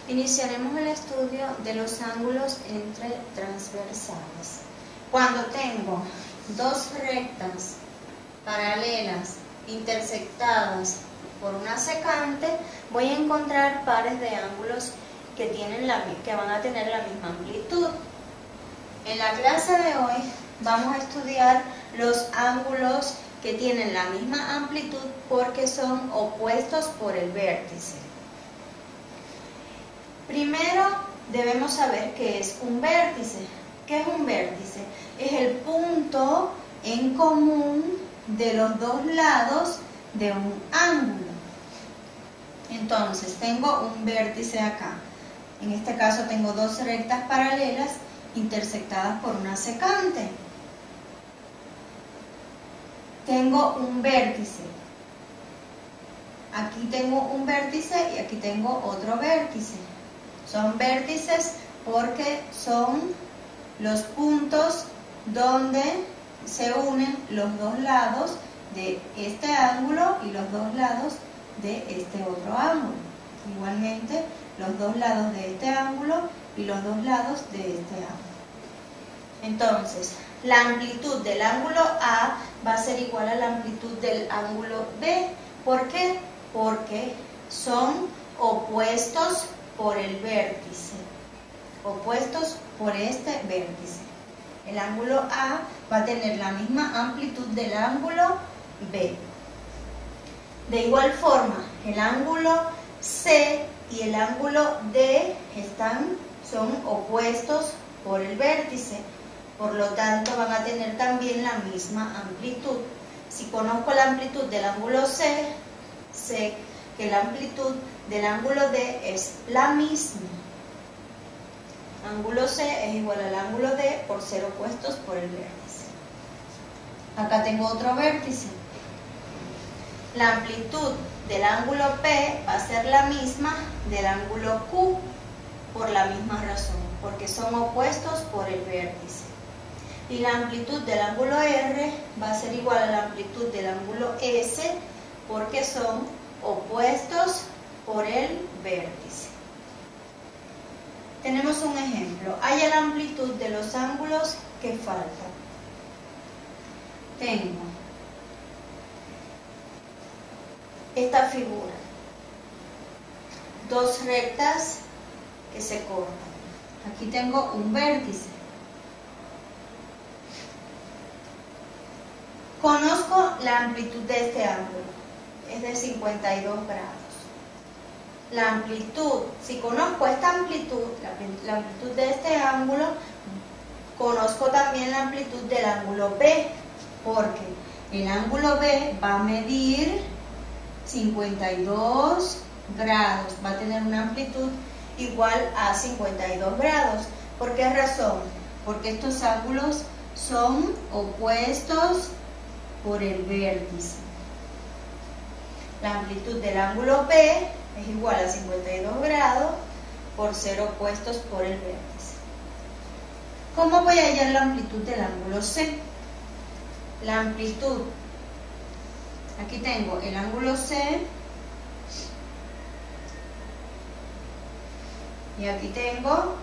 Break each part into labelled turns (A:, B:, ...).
A: Iniciaremos el estudio de los ángulos entre transversales. Cuando tengo dos rectas paralelas intersectadas por una secante, voy a encontrar pares de ángulos que van a tener la misma amplitud. En la clase de hoy vamos a estudiar los ángulos que tienen la misma amplitud porque son opuestos por el vértice. Primero debemos saber qué es un vértice. ¿Qué es un vértice? Es el punto en común de los dos lados de un ángulo. Entonces tengo un vértice acá. En este caso tengo dos rectas paralelas intersectadas por una secante. Tengo un vértice. Aquí tengo un vértice y aquí tengo otro vértice. Son vértices porque son los puntos donde se unen los dos lados de este ángulo y los dos lados de este otro ángulo. Igualmente, los dos lados de este ángulo y los dos lados de este ángulo. Entonces, la amplitud del ángulo A va a ser igual a la amplitud del ángulo B. ¿Por qué? Porque son opuestos por el vértice, opuestos por este vértice. El ángulo A va a tener la misma amplitud del ángulo B. De igual forma, el ángulo C y el ángulo D son opuestos por el vértice, por lo tanto van a tener también la misma amplitud. Si conozco la amplitud del ángulo C, sé que la amplitud del ángulo D es la misma. Ángulo C es igual al ángulo D por ser opuestos por el vértice. Acá tengo otro vértice. La amplitud del ángulo P va a ser la misma del ángulo Q por la misma razón, porque son opuestos por el vértice. Y la amplitud del ángulo R va a ser igual a la amplitud del ángulo S porque son opuestos por el vértice. Tenemos un ejemplo. Halla la amplitud de los ángulos que faltan. Tengo esta figura. Dos rectas que se cortan. Aquí tengo un vértice. Conozco la amplitud de este ángulo. Es de 52 grados. La amplitud, si conozco esta amplitud, la amplitud de este ángulo, conozco también la amplitud del ángulo B, porque el ángulo B va a medir 52 grados, va a tener una amplitud igual a 52 grados. ¿Por qué razón? Porque estos ángulos son opuestos por el vértice. La amplitud del ángulo B es igual a 52 grados por ser opuestos por el vértice. ¿Cómo voy a hallar la amplitud del ángulo C? La amplitud, aquí tengo el ángulo C y aquí tengo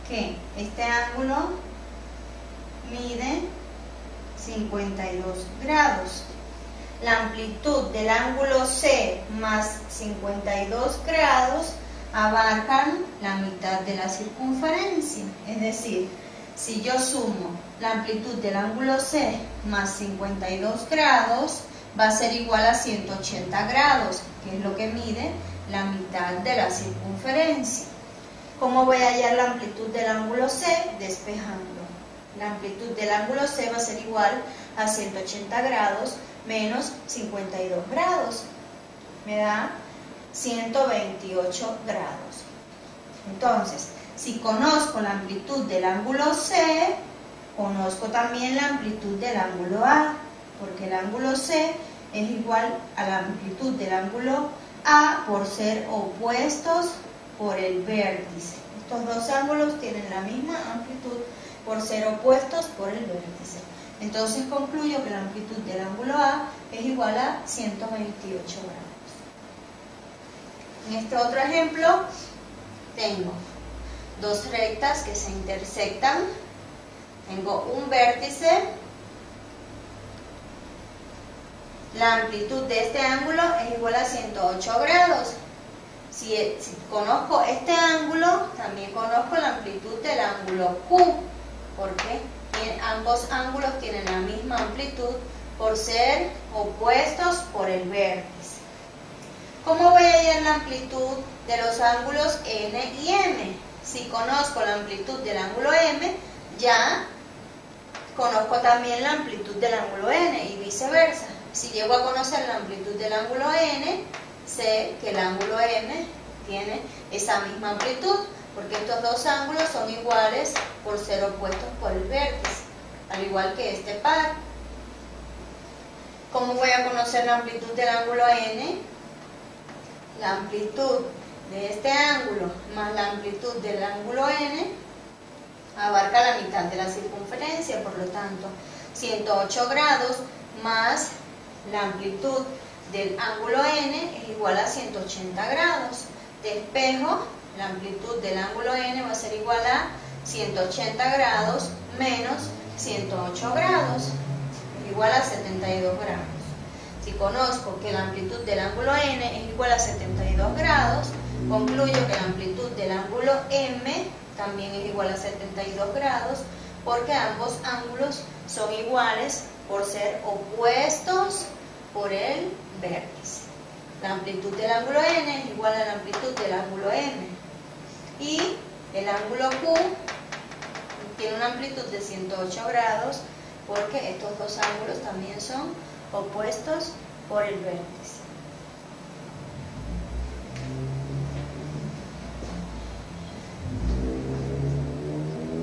A: que este ángulo mide 52 grados. La amplitud del ángulo C más 52 grados abarcan la mitad de la circunferencia. Es decir, si yo sumo la amplitud del ángulo C más 52 grados, va a ser igual a 180 grados, que es lo que mide la mitad de la circunferencia. ¿Cómo voy a hallar la amplitud del ángulo C? Despejando. La amplitud del ángulo C va a ser igual a 180 grados menos 52 grados. Me da 128 grados. Entonces, si conozco la amplitud del ángulo C, conozco también la amplitud del ángulo A, porque el ángulo C es igual a la amplitud del ángulo A por ser opuestos por el vértice. Estos dos ángulos tienen la misma amplitud por ser opuestos por el vértice. Entonces concluyo que la amplitud del ángulo A es igual a 128 grados. En este otro ejemplo tengo dos rectas que se intersectan, tengo un vértice, la amplitud de este ángulo es igual a 108 grados. Si conozco este ángulo, también conozco la amplitud del ángulo Q, porque ambos ángulos tienen la misma amplitud por ser opuestos por el vértice. ¿Cómo voy a hallar la amplitud de los ángulos N y M? Si conozco la amplitud del ángulo M, ya conozco también la amplitud del ángulo N y viceversa. Si llego a conocer la amplitud del ángulo N, sé que el ángulo M tiene esa misma amplitud, porque estos dos ángulos son iguales por ser opuestos por el vértice, al igual que este par. ¿Cómo voy a conocer la amplitud del ángulo N? La amplitud de este ángulo más la amplitud del ángulo N abarca la mitad de la circunferencia, por lo tanto 108 grados más la amplitud del ángulo N es igual a 180 grados. Despejo, la amplitud del ángulo N va a ser igual a 180 grados menos 108 grados, igual a 72 grados. Si conozco que la amplitud del ángulo N es igual a 72 grados, concluyo que la amplitud del ángulo M también es igual a 72 grados, porque ambos ángulos son iguales por ser opuestos por el vértice. La amplitud del ángulo N es igual a la amplitud del ángulo M. Y el ángulo Q tiene una amplitud de 108 grados porque estos dos ángulos también son opuestos por el vértice.